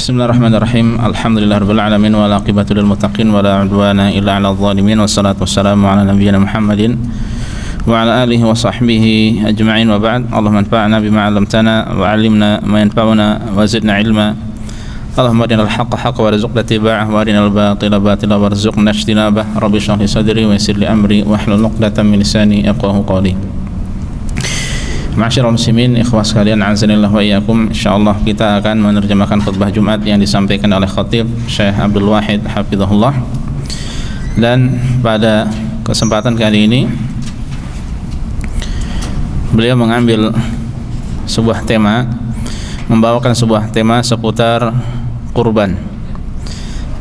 Bismillahirrahmanirrahim. Alhamdulillahirabbil alamin wal aqibatu lil muttaqin wala udwana illa 'alal zalimin wassalatu wassalamu ala nabiyyina Muhammadin wa ala alihi wa sahbihi ajma'in wa ba'd. Allahumma anfa'na bima 'allamtana wa 'allimna ma yanfa'una wa zidna 'ilma. Allahumma arinal haqqa haqqan warzuqna ittiba'ah wa arinal batila batila warzuqna ijtinabah. Rabbi shrah li sadri wa yassir li amri wahlul 'uqdatam min lisani yafqahu qawli. Ma'asyiral muslimin, ikhwah sekalian, azanillah wa iyyakum. Insyaallah kita akan menerjemahkan khutbah Jumat yang disampaikan oleh khatib Syekh Abdul Wahid hafizahullah. Dan pada kesempatan kali ini beliau mengambil sebuah tema, membawakan sebuah tema seputar kurban.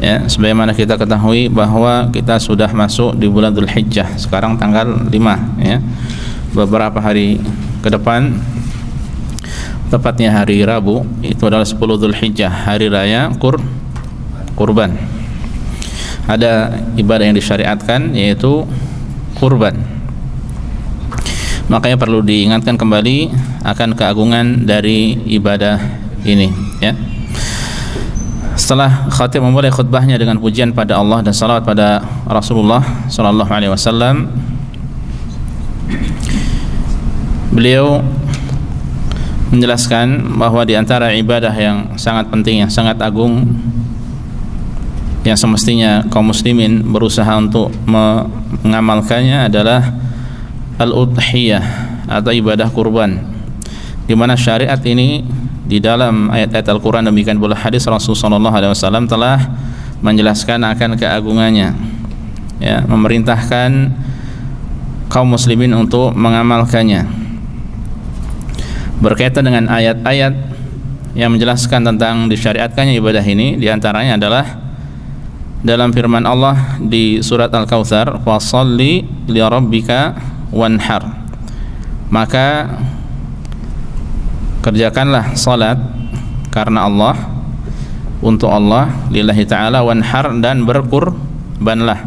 Ya, sebagaimana kita ketahui bahwa kita sudah masuk di bulan Dzulhijjah. Sekarang tanggal 5 ya. Beberapa hari ke depan, tepatnya hari Rabu, itu adalah 10 Dzulhijjah, hari raya kurban. Ada ibadah yang disyariatkan, yaitu kurban. Makanya perlu diingatkan kembali akan keagungan dari ibadah ini ya. Setelah khatib memulai khutbahnya dengan pujian pada Allah dan salawat pada Rasulullah sallallahu alaihi wasallam, beliau menjelaskan bahwa di antara ibadah yang sangat penting, yang sangat agung, yang semestinya kaum muslimin berusaha untuk mengamalkannya adalah al-udhiyah atau ibadah kurban, di mana syariat ini di dalam ayat-ayat Al-Quran demikian pula hadis Rasulullah SAW telah menjelaskan akan keagungannya ya, memerintahkan kaum muslimin untuk mengamalkannya. Berkaitan dengan ayat-ayat yang menjelaskan tentang disyariatkannya ibadah ini, diantaranya adalah dalam firman Allah di surat Al-Kautsar, "Fasholli li rabbika wanhar." Maka kerjakanlah salat karena Allah, untuk Allah, lillahi ta'ala, wanhar, dan berkurbanlah.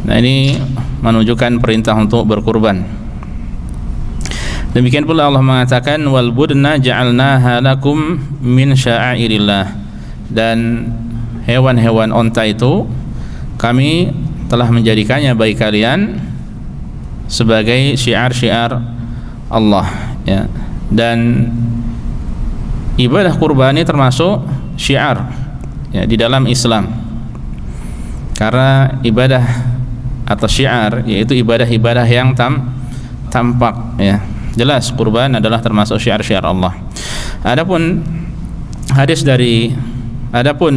Nah, ini menunjukkan perintah untuk berkurban. Demikian pula Allah mengatakan, wal budna ja'alnaha lakum min sya'airillah, dan hewan-hewan onta itu kami telah menjadikannya bagi kalian sebagai syiar-syiar Allah ya. Dan ibadah kurban ini termasuk syiar ya di dalam Islam, karena ibadah atau syiar yaitu ibadah-ibadah yang tampak ya. Jelas kurban adalah termasuk syiar-syiar Allah. Adapun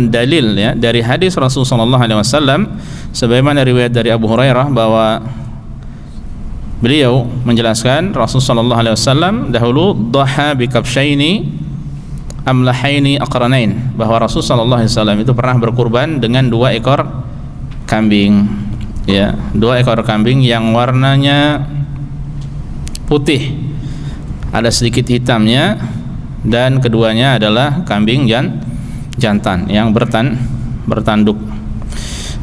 dalil ya dari hadis Rasulullah sallallahu alaihi wasallam, sebagaimana riwayat dari Abu Hurairah bahwa beliau menjelaskan Rasulullah sallallahu alaihi wasallam dahulu dhaha bi kabsyaini amlahaini aqranain, bahwa Rasulullah sallallahu alaihi wasallam itu pernah berkurban dengan 2 ekor kambing ya, 2 ekor kambing yang warnanya putih, ada sedikit hitamnya, dan keduanya adalah kambing jantan yang bertanduk.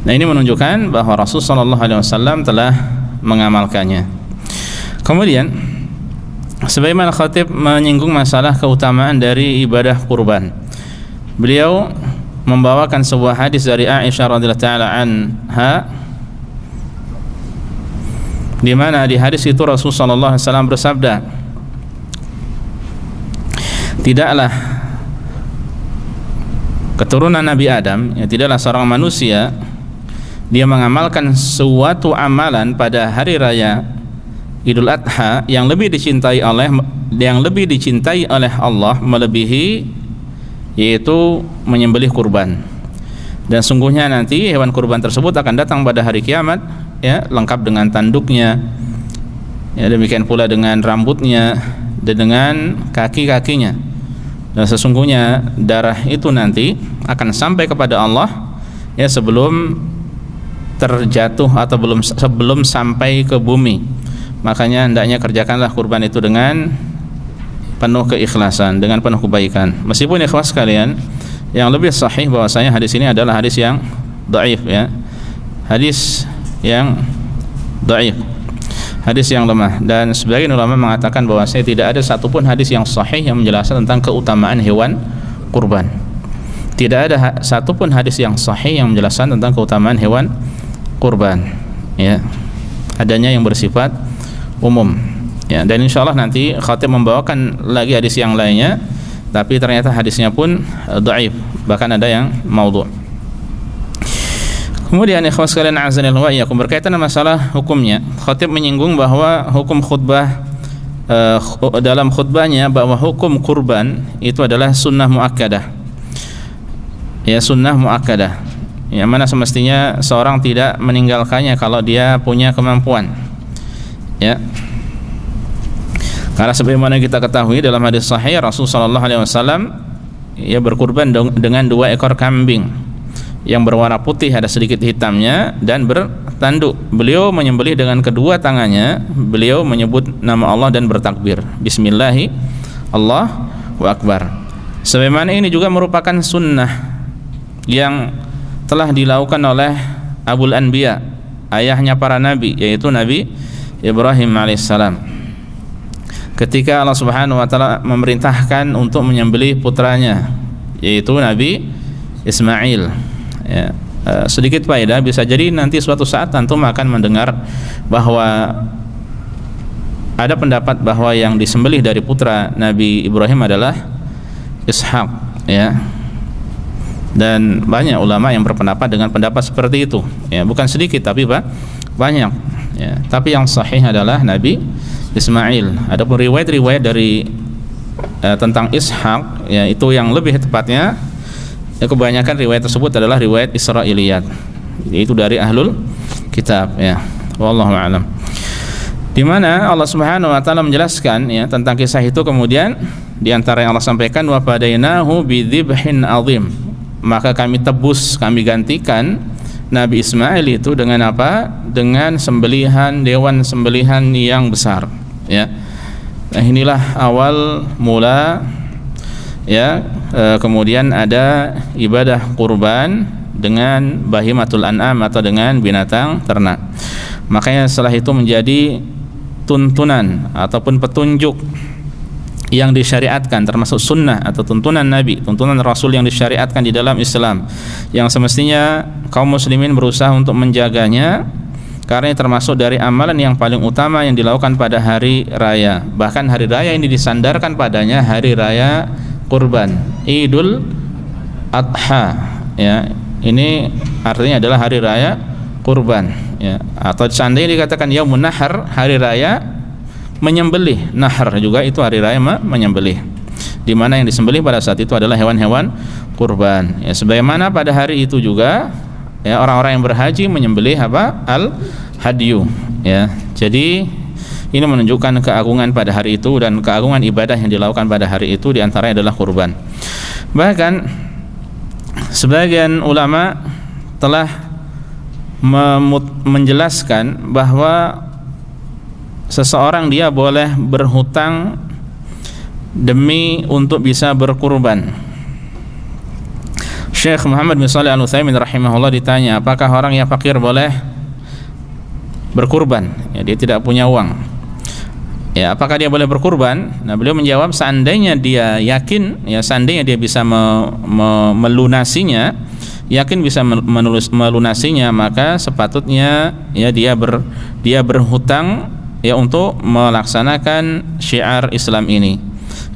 Nah, ini menunjukkan bahwa Rasulullah sallallahu alaihi wasallam telah mengamalkannya. Kemudian sebagaimana khatib menyinggung masalah keutamaan dari ibadah kurban, beliau membawakan sebuah hadis dari Aisyah radhiyallahu taala anha, di mana di hadis itu Rasulullah sallallahu alaihi wasallam bersabda, tidaklah keturunan Nabi Adam, ya, tidaklah seorang manusia dia mengamalkan suatu amalan pada hari raya Idul Adha yang lebih dicintai oleh Allah melebihi, yaitu menyembelih kurban. Dan sungguhnya nanti hewan kurban tersebut akan datang pada hari kiamat ya, lengkap dengan tanduknya ya, demikian pula dengan rambutnya dan dengan kaki-kakinya. Dan sesungguhnya darah itu nanti akan sampai kepada Allah ya, sebelum terjatuh atau sebelum sampai ke bumi. Makanya hendaknya kerjakanlah kurban itu dengan penuh keikhlasan, dengan penuh kebaikan. Meskipun ikhwas sekalian, yang lebih sahih bahwasanya hadis ini adalah hadis yang dhaif ya. Hadis yang dhaif, hadis yang lemah, dan sebagian ulama mengatakan bahwasanya tidak ada satupun hadis yang sahih yang menjelaskan tentang keutamaan hewan kurban. Tidak ada satupun hadis yang sahih yang menjelaskan tentang keutamaan hewan kurban, ya. Adanya yang bersifat umum, ya. Dan insyaallah nanti khatib membawakan lagi hadis yang lainnya, tapi ternyata hadisnya pun dhaif, bahkan ada yang maudhu'. Kemudian ikhwas sekalian a'azanillahu wa iyyakum, berkaitan dengan masalah hukumnya, khatib menyinggung bahwa hukum khutbah dalam khutbahnya bahwa hukum kurban itu adalah sunnah muakkadah. Ya, sunnah muakkadah, yang mana semestinya seorang tidak meninggalkannya kalau dia punya kemampuan, ya. Karena sebagaimana kita ketahui dalam hadis sahih, Rasulullah SAW ya berkurban dengan 2 ekor kambing yang berwarna putih, ada sedikit hitamnya, dan bertanduk. Beliau menyembelih dengan kedua tangannya, beliau menyebut nama Allah dan bertakbir, Bismillahi Allahu Akbar. Sebagaimana ini juga merupakan sunnah yang telah dilakukan oleh Abul Anbiya, ayahnya para nabi, yaitu Nabi Ibrahim alaihissalam. Ketika Allah Subhanahu wa taala memerintahkan untuk menyembelih putranya, yaitu Nabi Ismail, ya. Sedikit faedah, bisa jadi nanti suatu saat antum akan mendengar bahwa ada pendapat bahwa yang disembelih dari putra Nabi Ibrahim adalah Ishak, ya. Dan banyak ulama yang berpendapat dengan pendapat seperti itu, ya. Bukan sedikit tapi banyak, ya. Tapi yang sahih adalah Nabi Ismail. Adapun riwayat-riwayat dari tentang Ishak, ya, itu yang lebih tepatnya, ya, kebanyakan riwayat tersebut adalah riwayat Israiliyat, yaitu dari ahlul kitab, ya. Wallahu a'lam. Di mana Allah Subhanahu wa taala menjelaskan, ya, tentang kisah itu. Kemudian di antara yang Allah sampaikan, wa fadainahu bidzibhin azim, maka kami tebus, kami gantikan Nabi Ismail itu dengan apa? Dengan sembelihan, dewan sembelihan yang besar, ya. Nah, inilah awal mula, ya. Kemudian ada ibadah kurban dengan bahimatul an'am atau dengan binatang ternak. Makanya setelah itu menjadi tuntunan ataupun petunjuk yang disyariatkan, termasuk sunnah atau tuntunan Nabi, tuntunan Rasul yang disyariatkan di dalam Islam, yang semestinya kaum muslimin berusaha untuk menjaganya, karena ini termasuk dari amalan yang paling utama yang dilakukan pada hari raya. Bahkan hari raya ini disandarkan padanya hari raya kurban, Idul Adha, ya. Ini artinya adalah hari raya kurban, ya. Atau seandainya dikatakan yaumun nahar, hari raya menyembelih. Nahar juga itu hari raya menyembelih, di mana yang disembelih pada saat itu adalah hewan-hewan kurban, ya. Sebagaimana pada hari itu juga, ya, orang-orang yang berhaji menyembelih apa? Al-hadyu, ya. Jadi ini menunjukkan keagungan pada hari itu dan keagungan ibadah yang dilakukan pada hari itu, diantaranya adalah kurban. Bahkan sebagian ulama telah menjelaskan bahwa seseorang dia boleh berhutang demi untuk bisa berkurban. Syekh Muhammad bin Shalih Al-Utsaimin rahimahullah ditanya, apakah orang yang fakir boleh berkurban? Ya, dia tidak punya uang. Ya, apakah dia boleh berkurban? Nah, beliau menjawab, seandainya dia yakin, ya, seandainya dia bisa melunasinya, yakin bisa melunasinya, maka sepatutnya, ya, dia berhutang, ya, untuk melaksanakan syiar Islam ini,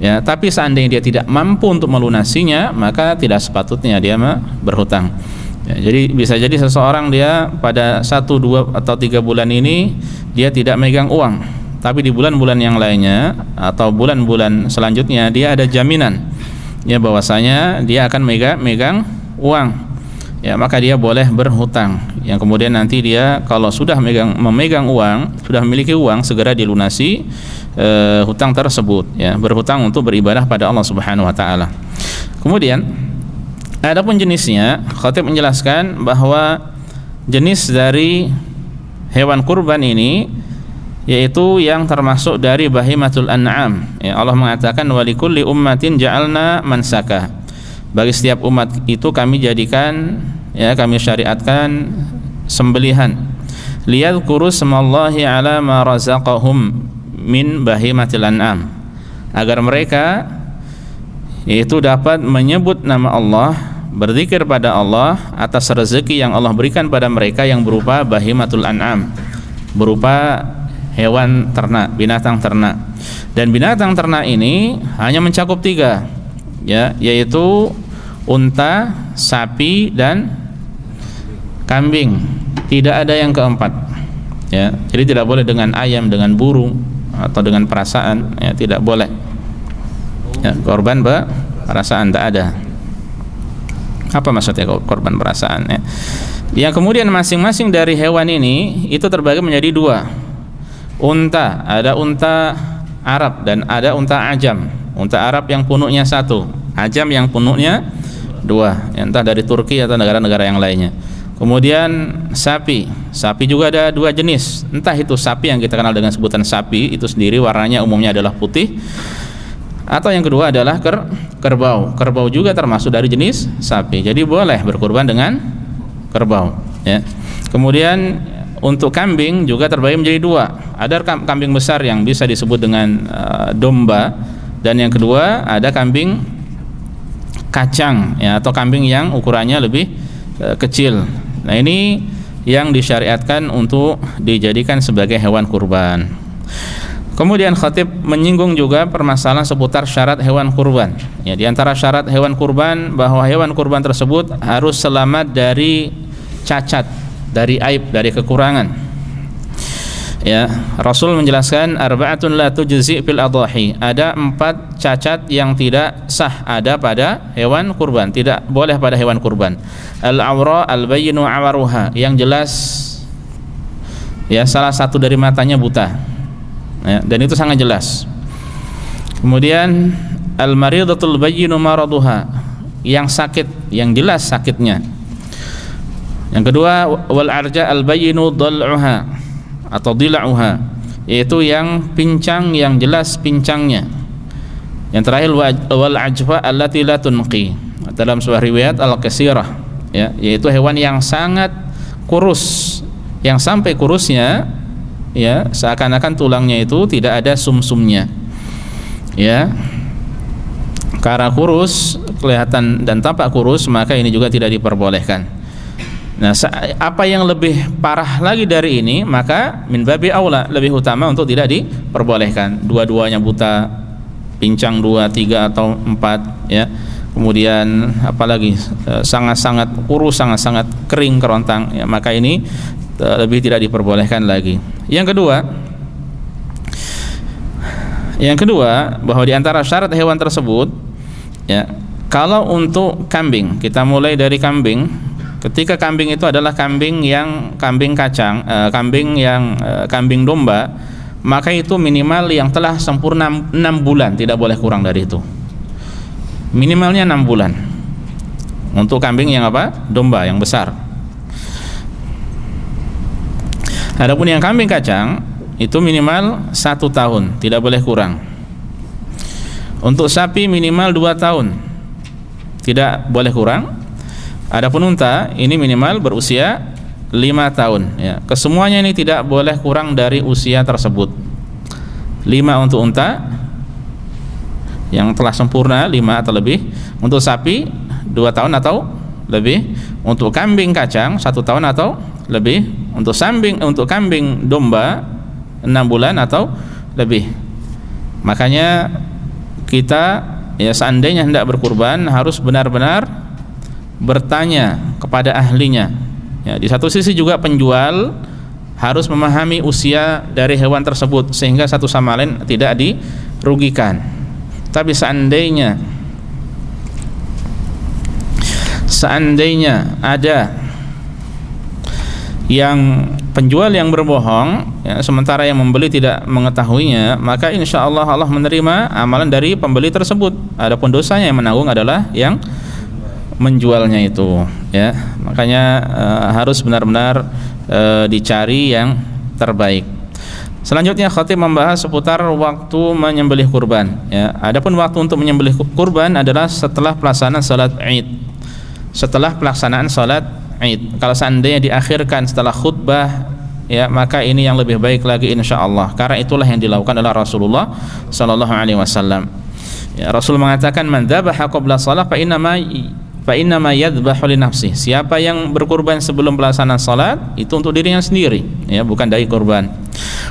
ya. Tapi seandainya dia tidak mampu untuk melunasinya, maka tidak sepatutnya dia berhutang, ya. Jadi bisa jadi seseorang dia pada 1, 2 atau 3 bulan ini dia tidak megang uang, tapi di bulan-bulan yang lainnya atau bulan-bulan selanjutnya dia ada jaminan, ya, bahwasanya dia akan megang uang, ya, maka dia boleh berhutang. Yang kemudian nanti dia kalau sudah memegang uang, sudah memiliki uang, segera dilunasi hutang tersebut, ya, berhutang untuk beribadah pada Allah Subhanahu wa taala. Kemudian adapun jenisnya, khatib menjelaskan bahwa jenis dari hewan kurban ini yaitu yang termasuk dari bahimatul an'am, ya. Allah mengatakan walikulli ummatin ja'alna mansaka, bagi setiap umat itu kami jadikan, ya, kami syariatkan sembelihan, liyadhkuru smallahi ala ma razaqahum min bahimatil an'am, agar mereka itu dapat menyebut nama Allah berzikir pada Allah atas rezeki yang Allah berikan pada mereka yang berupa bahimatul an'am, berupa hewan ternak, binatang ternak. Dan binatang ternak ini hanya mencakup 3, ya, yaitu unta, sapi, dan kambing. Tidak ada yang keempat, ya. Jadi tidak boleh dengan ayam, dengan burung, atau dengan perasaan, ya, tidak boleh. Ya, korban perasaan tak ada. Apa maksudnya korban perasaan, ya? Yang kemudian masing-masing dari hewan ini itu terbagi menjadi 2. Unta, ada unta Arab dan ada unta Ajam. Unta Arab yang punuknya 1, Ajam yang punuknya 2, entah dari Turki atau negara-negara yang lainnya. Kemudian sapi juga ada 2 jenis. Entah itu sapi yang kita kenal dengan sebutan sapi itu sendiri, warnanya umumnya adalah putih, atau yang kedua adalah kerbau. Kerbau juga termasuk dari jenis sapi. Jadi boleh berkurban dengan kerbau, ya. Kemudian untuk kambing juga terbagi menjadi 2. Ada kambing besar yang bisa disebut dengan domba, dan yang kedua ada kambing kacang, ya, atau kambing yang ukurannya lebih kecil. Nah, ini yang disyariatkan untuk dijadikan sebagai hewan kurban. Kemudian khatib menyinggung juga permasalahan seputar syarat hewan kurban. Ya, di antara syarat hewan kurban bahwa hewan kurban tersebut harus selamat dari cacat, dari aib, dari kekurangan. Ya, Rasul menjelaskan arba'atun la tujzi fil adhahi. Ada 4 cacat yang tidak sah ada pada hewan kurban, tidak boleh pada hewan kurban. Al-awra al-bayyinu awaruha, yang jelas, ya, salah satu dari matanya buta, ya, dan itu sangat jelas. Kemudian al-maridatul bayyinu maraduha, yang sakit, yang jelas sakitnya. Yang kedua wal arja al-bayyinu dhal'uha atau dila'uha, yaitu yang pincang, yang jelas pincangnya. Yang terakhir wal ajfa allati la tunqi, dalam sebuah riwayat al-qasirah, ya, yaitu hewan yang sangat kurus, yang sampai kurusnya, ya, seakan-akan tulangnya itu tidak ada sumsumnya, ya. Karena kurus, kelihatan dan tampak kurus, maka ini juga tidak diperbolehkan. Nah, apa yang lebih parah lagi dari ini, maka min babi aula, lebih utama untuk tidak diperbolehkan. Dua-duanya buta, pincang 2, 3 atau 4, ya. Kemudian apalagi sangat-sangat kurus, sangat-sangat kering kerontang, ya, maka ini lebih tidak diperbolehkan lagi. Yang kedua bahwa di antara syarat hewan tersebut, ya, kalau untuk kambing, kita mulai dari kambing. Ketika kambing itu adalah kambing kacang, kambing domba, maka itu minimal yang telah sempurna 6 bulan, tidak boleh kurang dari itu. Minimalnya 6 bulan. Untuk kambing yang domba yang besar. Adapun yang kambing kacang itu minimal 1 tahun, tidak boleh kurang. Untuk sapi minimal 2 tahun, tidak boleh kurang. Adapun unta ini minimal berusia 5 tahun, ya. Kesemuanya ini tidak boleh kurang dari usia tersebut. 5 untuk unta yang telah sempurna, 5 atau lebih. Untuk sapi 2 tahun atau lebih. Untuk kambing kacang 1 tahun atau lebih. Untuk kambing domba 6 bulan atau lebih. Makanya kita, ya, seandainya hendak berkurban harus benar-benar bertanya kepada ahlinya, ya. Di satu sisi juga penjual harus memahami usia dari hewan tersebut sehingga satu sama lain tidak dirugikan. Tapi seandainya ada yang penjual yang berbohong, ya, sementara yang membeli tidak mengetahuinya, maka insya Allah Allah menerima amalan dari pembeli tersebut. Adapun dosanya yang menanggung adalah yang menjualnya itu, ya. Makanya harus benar-benar dicari yang terbaik. Selanjutnya khatib membahas seputar waktu menyembelih kurban, ya. Adapun waktu untuk menyembelih kurban adalah setelah pelaksanaan salat Id. Setelah pelaksanaan salat Id. Kalau seandainya diakhirkan setelah khutbah, ya, maka ini yang lebih baik lagi insyaallah. Karena itulah yang dilakukan oleh Rasulullah sallallahu alaihi wasallam. Ya, Rasul mengatakan man dzabaha qabla shalah fa inna ma fa inna ma yadhbahu li nafsi. Siapa yang berkurban sebelum pelaksanaan salat itu untuk dirinya sendiri, ya, bukan dari kurban.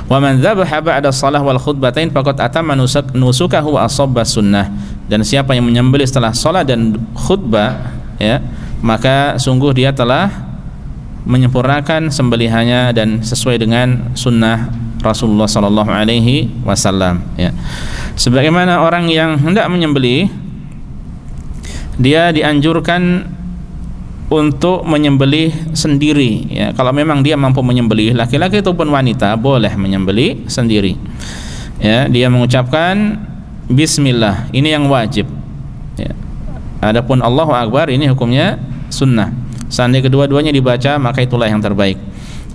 Wa man dzabaha ba'da shalah wal khutbatain faqad atamma nusukahu wa asabba sunnah. Dan siapa yang menyembelih setelah salat dan khutbah, ya, maka sungguh dia telah menyempurnakan sembelihannya dan sesuai dengan sunnah Rasulullah sallallahu alaihi wasallam, ya. Sebagaimana orang yang hendak menyembelih, dia dianjurkan untuk menyembelih sendiri, ya. Kalau memang dia mampu menyembelih, laki-laki ataupun wanita boleh menyembelih sendiri, ya. Dia mengucapkan bismillah, ini yang wajib, ya. Adapun Allahu Akbar ini hukumnya sunnah. Seandainya kedua-duanya dibaca maka itulah yang terbaik,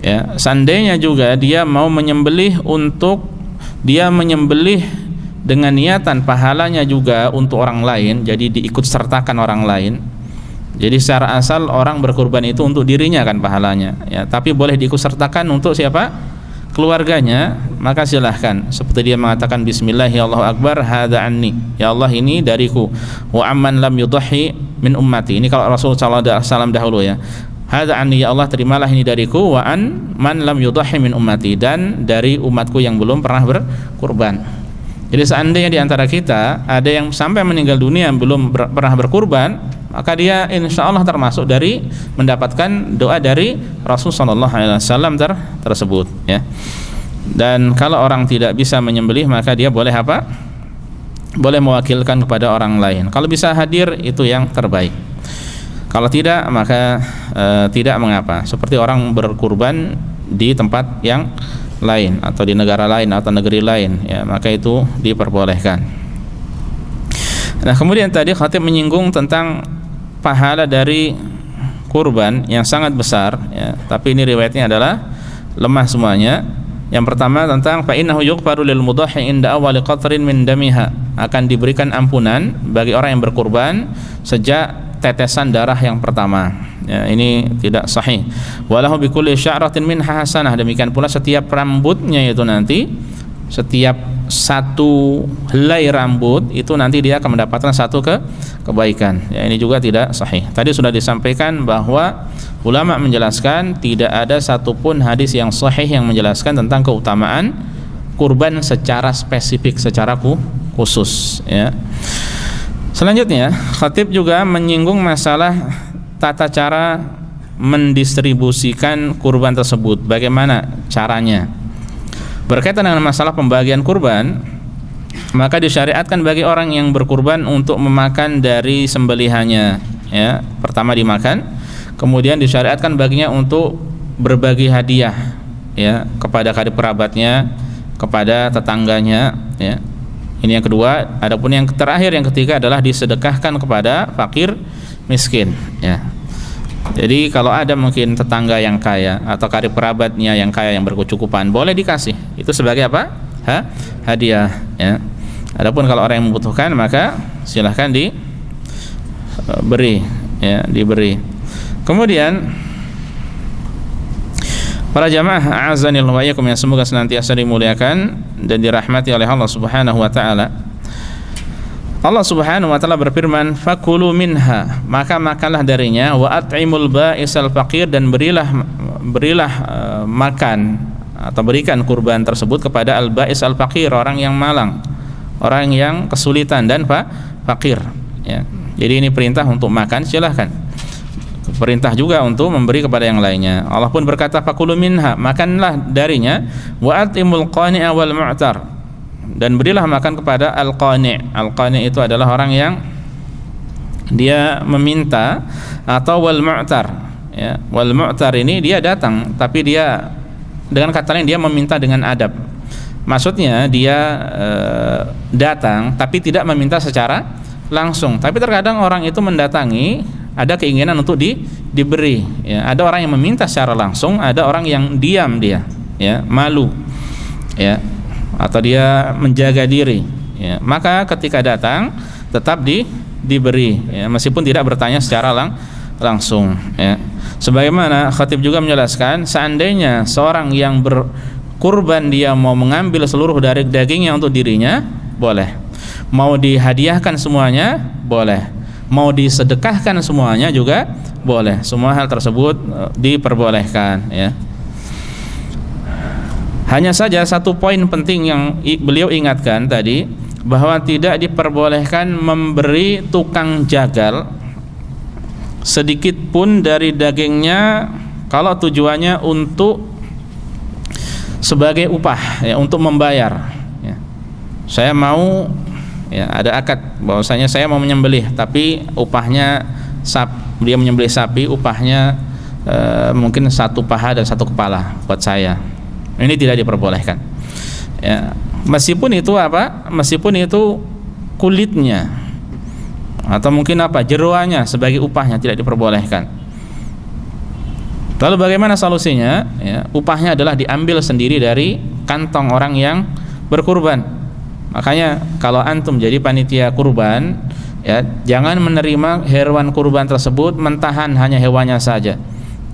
ya. Seandainya juga dia mau menyembelih dia menyembelih dengan niatan pahalanya juga untuk orang lain, jadi diikut sertakan orang lain. Jadi secara asal orang berkurban itu untuk dirinya kan pahalanya, ya, tapi boleh diikut sertakan untuk siapa? Keluarganya, maka silahkan. Seperti dia mengatakan bismillah, ya Allahu Akbar, hadza anni, ya Allah ini dariku, wa amman lam yudhi min ummati. Ini kalau Rasul sallallahu alaihi wasallam dahulu, ya. Hadza anni, ya Allah terimalah ini dariku, wa an man lam yudhi min ummati, dan dari umatku yang belum pernah berkurban. Jadi seandainya di antara kita ada yang sampai meninggal dunia belum pernah berkurban, maka dia insya Allah termasuk dari mendapatkan doa dari Rasul sallallahu alaihi wasallam tersebut, ya. Dan kalau orang tidak bisa menyembelih, maka dia boleh apa? Boleh mewakilkan kepada orang lain. Kalau bisa hadir itu yang terbaik. Kalau tidak maka tidak mengapa. Seperti orang berkurban di tempat yang lain atau di negara lain atau negeri lain, ya, maka itu diperbolehkan. Nah, kemudian tadi khatib menyinggung tentang pahala dari kurban yang sangat besar, ya, tapi ini riwayatnya adalah lemah semuanya. Yang pertama tentang fa innahu yughfaru lil mudahhi inda awwali qatrin min damiha, akan diberikan ampunan bagi orang yang berkurban sejak tetesan darah yang pertama, ya, ini tidak sahih. Walahu bi kulli sya'ratin minha hasanah, demikian pula setiap rambutnya itu nanti, setiap satu helai rambut itu nanti dia akan mendapatkan satu kebaikan, ya, ini juga tidak sahih. Tadi sudah disampaikan bahwa ulama menjelaskan tidak ada satupun hadis yang sahih yang menjelaskan tentang keutamaan kurban secara spesifik, secara khusus, ya. Selanjutnya, khatib juga menyinggung masalah tata cara mendistribusikan kurban tersebut, bagaimana caranya. Berkaitan dengan masalah pembagian kurban, maka disyariatkan bagi orang yang berkurban untuk memakan dari sembelihannya, ya. Pertama dimakan, kemudian disyariatkan baginya untuk berbagi hadiah, ya, kepada karib kerabatnya, kepada tetangganya, ya. Ini yang kedua. Adapun yang terakhir, yang ketiga adalah disedekahkan kepada fakir miskin, ya. Jadi kalau ada mungkin tetangga yang kaya atau karib kerabatnya yang kaya yang berkecukupan, boleh dikasih. Itu sebagai apa? Hadiah, ya. Adapun kalau orang yang membutuhkan, maka silahkan diberi, ya, diberi. Kemudian para jamaah a'azanillahu wa iyyakum, yang semoga senantiasa dimuliakan dan dirahmati oleh Allah Subhanahu wa taala. Allah Subhanahu wa taala berfirman, "Fakulu minha", maka makanlah darinya, wa at'imul ba'isal faqir, dan berilah makan atau berikan kurban tersebut kepada al-ba'is al-faqir, orang yang malang, orang yang kesulitan dan fakir, ya. Jadi ini perintah untuk makan, silahkan. Perintah juga untuk memberi kepada yang lainnya. Allah pun berkata, "Fakulu minha", makanlah darinya, wa atimul qani'a wal mu'tar, dan berilah makan kepada al-qani'. Al-qani' itu adalah orang yang dia meminta, atau wal mu'tar, ya. Wal mu'tar ini dia datang, tapi dia dengan kata lain dia meminta dengan adab. Maksudnya dia datang tapi tidak meminta secara langsung. Tapi terkadang orang itu mendatangi ada keinginan untuk diberi, ya. Ada orang yang meminta secara langsung, ada orang yang diam, dia, ya, malu, ya, atau dia menjaga diri, ya. Maka ketika datang tetap diberi, ya, meskipun tidak bertanya secara langsung, ya. Sebagaimana khatib juga menjelaskan, seandainya seorang yang berkurban dia mau mengambil seluruh dari dagingnya untuk dirinya, boleh. Mau dihadiahkan semuanya, boleh. mau disedekahkan semuanya juga boleh. Semua hal tersebut diperbolehkan, ya. Hanya saja satu poin penting yang beliau ingatkan tadi, bahwa tidak diperbolehkan memberi tukang jagal sedikit pun dari dagingnya kalau tujuannya untuk sebagai upah, ya, untuk membayar, ya. Saya mau, ya, ada akad bahwasanya saya mau menyembelih, tapi upahnya dia menyembelih sapi, upahnya mungkin 1 paha dan 1 kepala buat saya. Ini tidak diperbolehkan, ya. Meskipun itu apa? Meskipun itu kulitnya atau mungkin jeroannya sebagai upahnya, tidak diperbolehkan. Lalu bagaimana solusinya? Ya, upahnya adalah diambil sendiri dari kantong orang yang berkurban. Makanya kalau antum jadi panitia kurban, ya, jangan menerima hewan kurban tersebut mentahan hanya hewannya saja.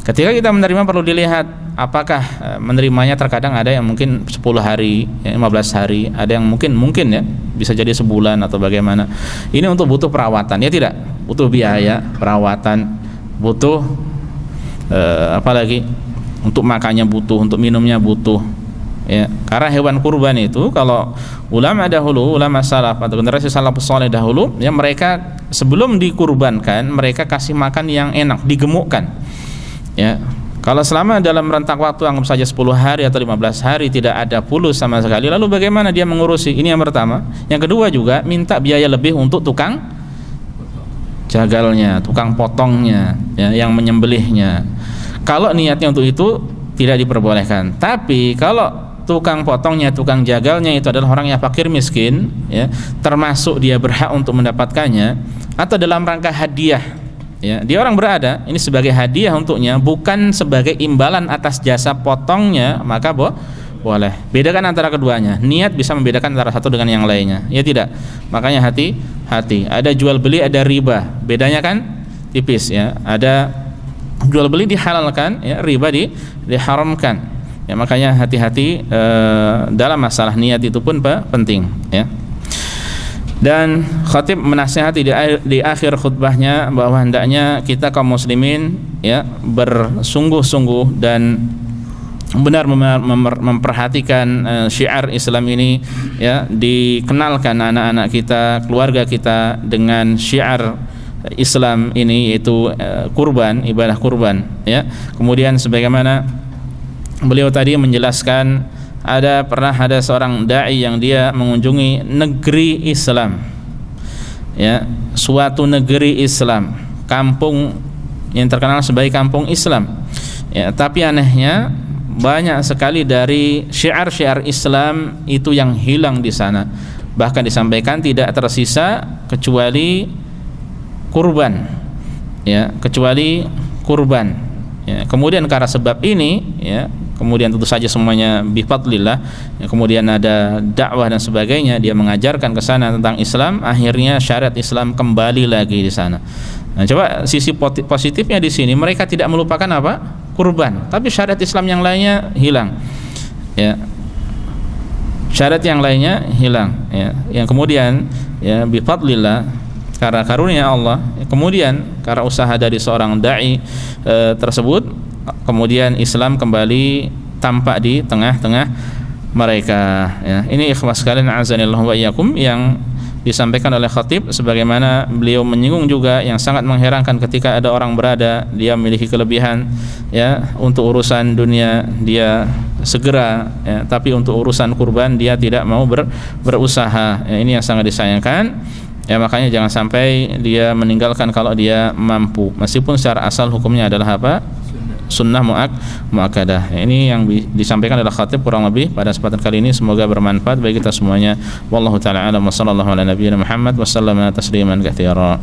Ketika kita menerima perlu dilihat apakah menerimanya. Terkadang ada yang mungkin 10 hari, 15 hari, ada yang mungkin ya bisa jadi sebulan atau bagaimana. Ini untuk butuh perawatan, ya tidak? Butuh biaya perawatan, butuh apalagi untuk makannya butuh, untuk minumnya butuh, ya. Karena hewan kurban itu, kalau ulama dahulu, ulama salaf atau generasi salafus saleh dahulu, ya, mereka sebelum dikurbankan mereka kasih makan yang enak, digemukkan, ya. Kalau selama dalam rentak waktu anggap saja 10 hari atau 15 hari tidak ada pulus sama sekali, lalu bagaimana dia mengurusi? Ini yang pertama. Yang kedua juga minta biaya lebih untuk tukang jagalnya, tukang potongnya, ya, yang menyembelihnya. Kalau niatnya untuk itu tidak diperbolehkan. Tapi kalau tukang potongnya, tukang jagalnya itu adalah orang yang fakir miskin, ya, termasuk dia berhak untuk mendapatkannya, atau dalam rangka hadiah, ya, dia orang berada ini sebagai hadiah untuknya, bukan sebagai imbalan atas jasa potongnya, maka boleh. Bedakan antara keduanya. Niat bisa membedakan antara satu dengan yang lainnya, ya tidak? Makanya hati-hati. Ada jual beli, ada riba. Bedanya kan tipis, ya. Ada jual beli dihalalkan, ya, riba diharamkan. Ya, makanya hati-hati dalam masalah niat itu pun penting, ya. Dan khatib menasihati di akhir khutbahnya bahwa hendaknya kita kaum muslimin, ya, bersungguh-sungguh dan benar memperhatikan syiar Islam ini, ya, dikenalkan anak-anak kita, keluarga kita dengan syiar Islam ini, yaitu kurban, ibadah kurban, ya. Kemudian sebagaimana beliau tadi menjelaskan, pernah ada seorang dai yang dia mengunjungi negeri Islam, ya, suatu negeri Islam, kampung yang terkenal sebagai kampung Islam, ya, tapi anehnya banyak sekali dari syiar-syiar Islam itu yang hilang di sana. Bahkan disampaikan tidak tersisa kecuali kurban, ya, kecuali kurban, ya. Kemudian karena sebab ini, ya, kemudian tentu saja semuanya bifadlillah, ya, kemudian ada dakwah dan sebagainya, dia mengajarkan ke sana tentang Islam, akhirnya syariat Islam kembali lagi di sana. Nah, coba sisi positifnya di sini, mereka tidak melupakan apa? Kurban, tapi syariat Islam yang lainnya hilang, ya. Syariat yang lainnya hilang, ya. Yang kemudian, ya, bifadlillah, karena karunia Allah, kemudian karena usaha dari seorang dai tersebut, kemudian Islam kembali tampak di tengah-tengah mereka, ya. Ini ikhwas sekalian, azanillahu wa iyyakum, yang disampaikan oleh khatib, sebagaimana beliau menyinggung juga yang sangat mengherankan ketika ada orang berada, dia memiliki kelebihan, ya, untuk urusan dunia dia segera, ya, tapi untuk urusan kurban dia tidak mau berusaha, ya. Ini yang sangat disayangkan, ya. Makanya jangan sampai dia meninggalkan kalau dia mampu, meskipun secara asal hukumnya adalah apa? Sunnah muakkadah. Ini yang disampaikan adalah khatib kurang lebih pada kesempatan kali ini, semoga bermanfaat bagi kita semuanya. Wallahu taala a'lam wa sallallahu ala nabiyyina Muhammad wa sallama tasliman katsira.